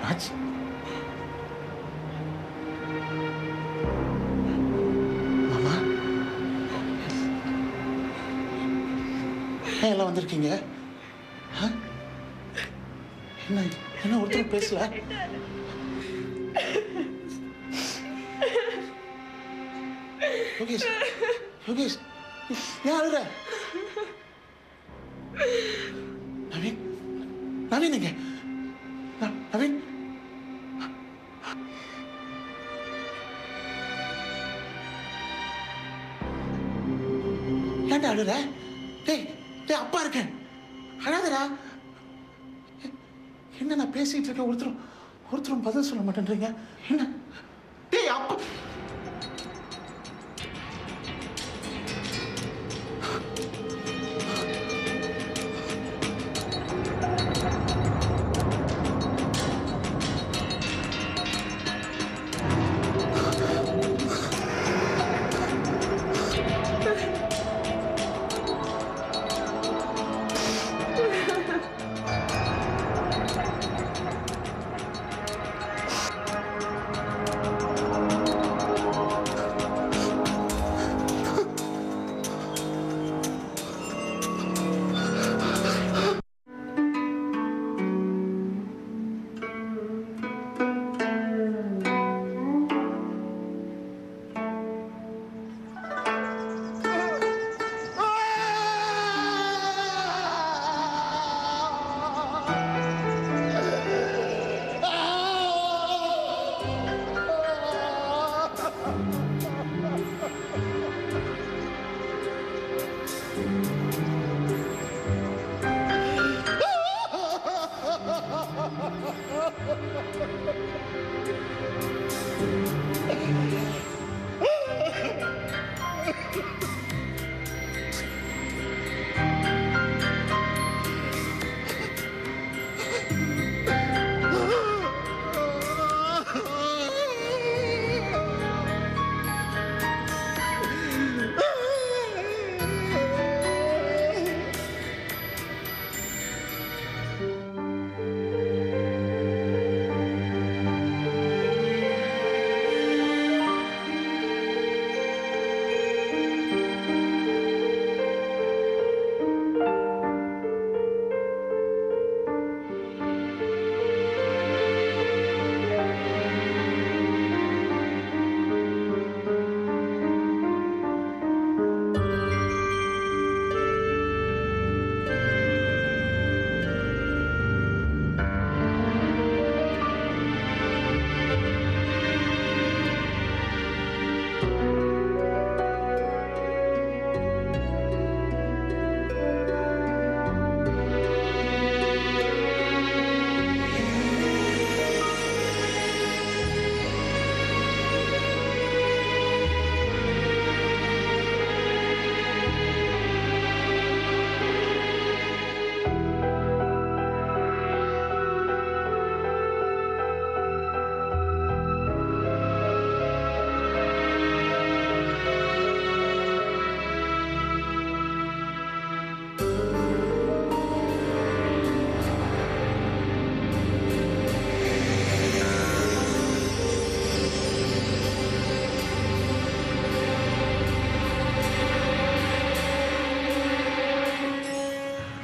ராஜ், மாமா ஏன் எல்லாம் வந்திருக்கீங்க? என்ன என்ன ஒருத்தர் பேசல? யோகேஷ், யோகேஷ் ஏன் அழுற? நவீன், நவீன் எங்க? நவீன், ஏன்டா அழுற? டேய் டேய், அப்பா இருக்கேன், அழாதடா. என்ன நான் பேசிட்டு இருக்கேன், ஒருத்தரும் பதில் சொல்ல மாட்டேன்றீங்க. என்ன? டேய் அப்பா.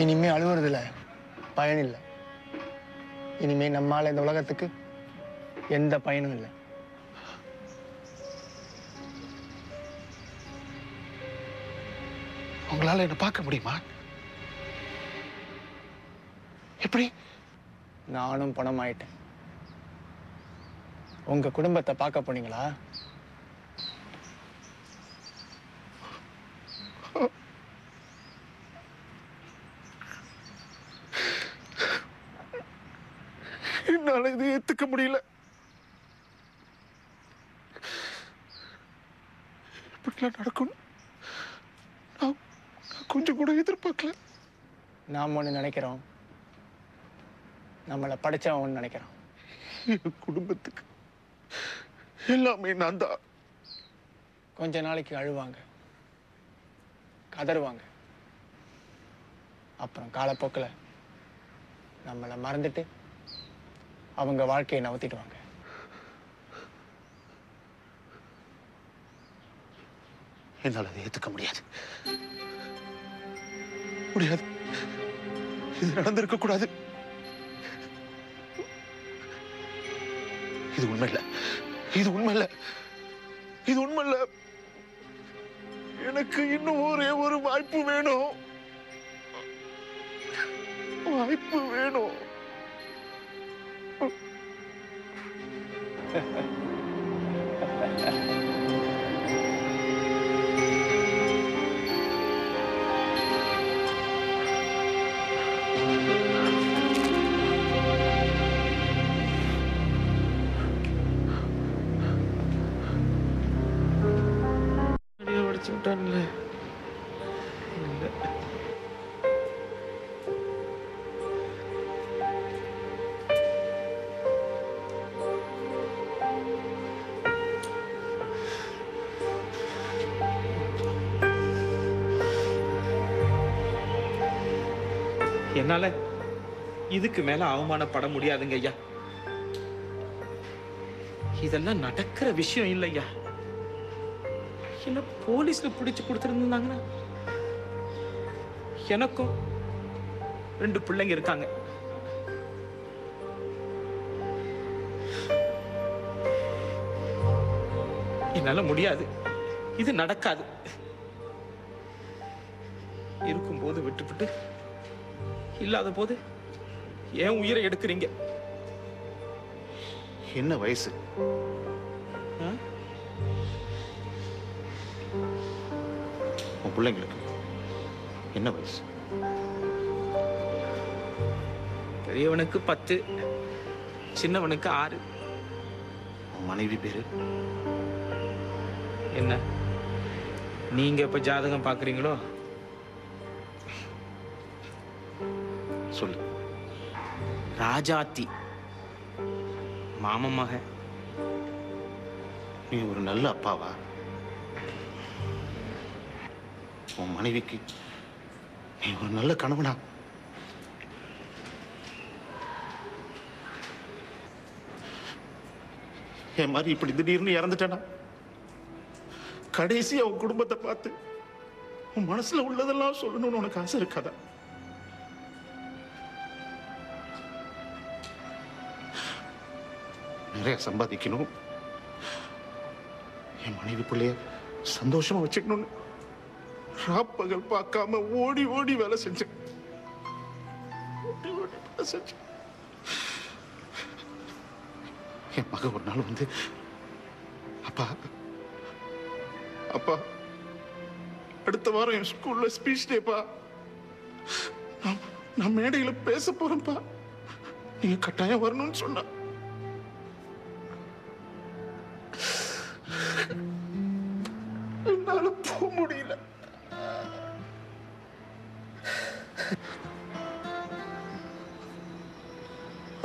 இனிமே அழுவுறதுல பயன் இல்லை. இனிமே நம்மால இந்த உலகத்துக்கு எந்த பயனும் இல்லை. உங்களால என்ன பார்க்க முடியுமா? எப்படி? நானும் பணம் ஆயிட்டேன். உங்க குடும்பத்தை பார்க்க போனீங்களா? என்னால இதை ஏத்துக்க முடியல. இப்படிலாம் நடக்கும் நான் கொஞ்சம் கூட எதிர்பார்க்கல. நாம் ஒன்று நினைக்கிறோம், நம்மளை படிச்சவன் ஒன்று நினைக்கிறோம். என் குடும்பத்துக்கு எல்லாமே நான் தான். கொஞ்ச நாளைக்கு அழுவாங்க, கதறுவாங்க. அப்புறம் காலப்போக்கில் நம்மளை மறந்துட்டு அவங்க வாழ்க்கையை நவத்திடுவாங்க. என்னால் அதை ஏத்துக்க முடியாது. முடியாது. இது நடந்திருக்க கூடாது. இது உண்மை இல்ல. இது உண்மை இல்ல. இது உண்மை இல்ல. எனக்கு இன்னும் ஒரே ஒரு வாய்ப்பு வேணும். வாய்ப்பு வேணும். உடைச்சு விட்டான்ல. என்னால இதுக்கு மேல அவமானப்பட முடியாதுங்க ஐயா. இதெல்லாம் நடக்கிற விஷயம் இல்லையா. என்ன போலீஸ்ல பிடிச்சு கொடுத்திருந்தாங்கன்னா எனக்கும் 2 பிள்ளைங்க இருக்காங்க. என்னால முடியாது. இது நடக்காது. இருக்கும்போது விட்டுவிட்டு இல்லாத போது ஏன் உயிரை எடுக்கிறீங்க? என்ன வயசு? உன் பிள்ளைங்களுக்கு என்ன வயசு? பெரியவனுக்கு 10, சின்னவனுக்கு 6. உன் மனைவி பேரு என்ன நீங்க இப்ப ஜாதகம் பாக்குறீங்களோ? சொல்லு. ராஜாத்தி, மாமன் மக. நீ ஒரு நல்ல அப்பாவா? உன் மனைவிக்கு நீ ஒரு நல்ல கணவனா? என் மாதிரி இப்படி திடீர்னு இறந்துட்டேனா? கடைசியா உன் குடும்பத்தை பார்த்து உன் மனசுல உள்ளதெல்லாம் சொல்லணும்னு உனக்கு ஆசை இருக்காதா? நிறைய சம்பாதிக்கணும், என் மனைவி பிள்ளைய சந்தோஷமா வச்சுக்கணும்னு ராப்பகல் பார்க்காம ஓடி ஓடி வேலை செஞ்சேன். ஓடி ஓடி வேலை செஞ்சேன். என் மக ஒரு நாள் வந்து, அப்பா அப்பா அடுத்த வாரம் என் ஸ்கூல்ல ஸ்பீச் டேப்பா, நான் மேடையில பேச போறேன்ப்பா, நீங்க கட்டாயம் வரணும்னு சொன்னா. என்னால போக முடியல.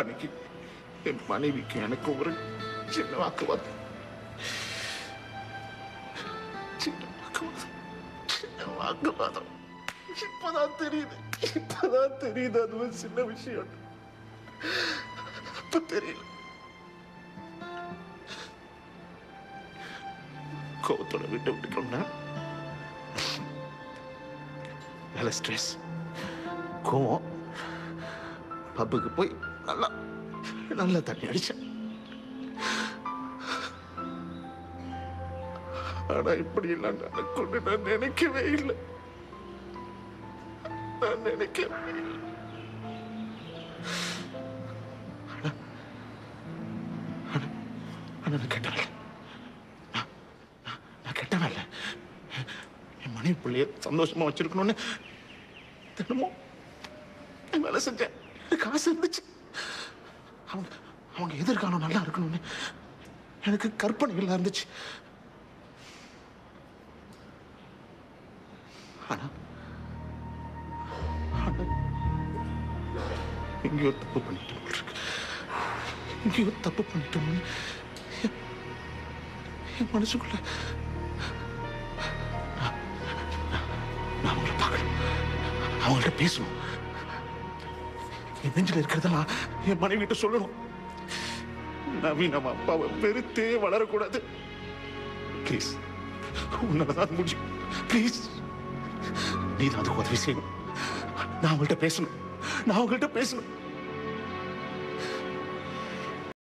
அன்னைக்கு என் மனைவிக்கு எனக்கு ஒரு சின்ன வாக்குவாதம். இப்பதான் தெரியுது அது ஒரு சின்ன விஷயம். அப்ப தெரியல. கோவத்தோட விட்டு விட்டுட்டோம்னா நல்ல ஸ்ட்ரெஸ், கோவம். பப்புக்கு போய் நல்லா தண்ணி அடிச்சேன். ஆனா இப்படி எல்லாம் நடக்கும்னு நான் நினைக்கவே இல்லை. நான் நினைக்கவே இல்லை. நான் கெட்டவன். நான் கெட்டவன் இல்லை. என் மனைவி பிள்ளைய சந்தோஷமா வச்சிருக்கணும்னு தினமும் வேலை செஞ்சேன். காசு இருந்துச்சு. அவங்க எதிர்காலம் நல்லா இருக்கணும்னு எனக்கு கற்பனைகள் இருந்துச்சு. ஆனா எங்கேயோ தப்பு பண்ணிட்டோம். எங்கேயோ தப்பு பண்ணிட்டோம்னு என் மனசுக்குள்ள நான் அவங்கள பார்க்கணும், அவங்கள்ட்ட பேசணும். என் நெஞ்சில் இருக்கிறதெல்லாம் என் மனைவி கிட்ட சொல்லணும். நவி நம்ம அப்பாவை வெறுத்தே வளரக்கூடாது. ப்ளீஸ், உன்னாலதான் முடியும். ப்ளீஸ், நீ தான் அதுக்கு உதவி செய்யணும். நான் அவங்கள்ட்ட பேசணும்.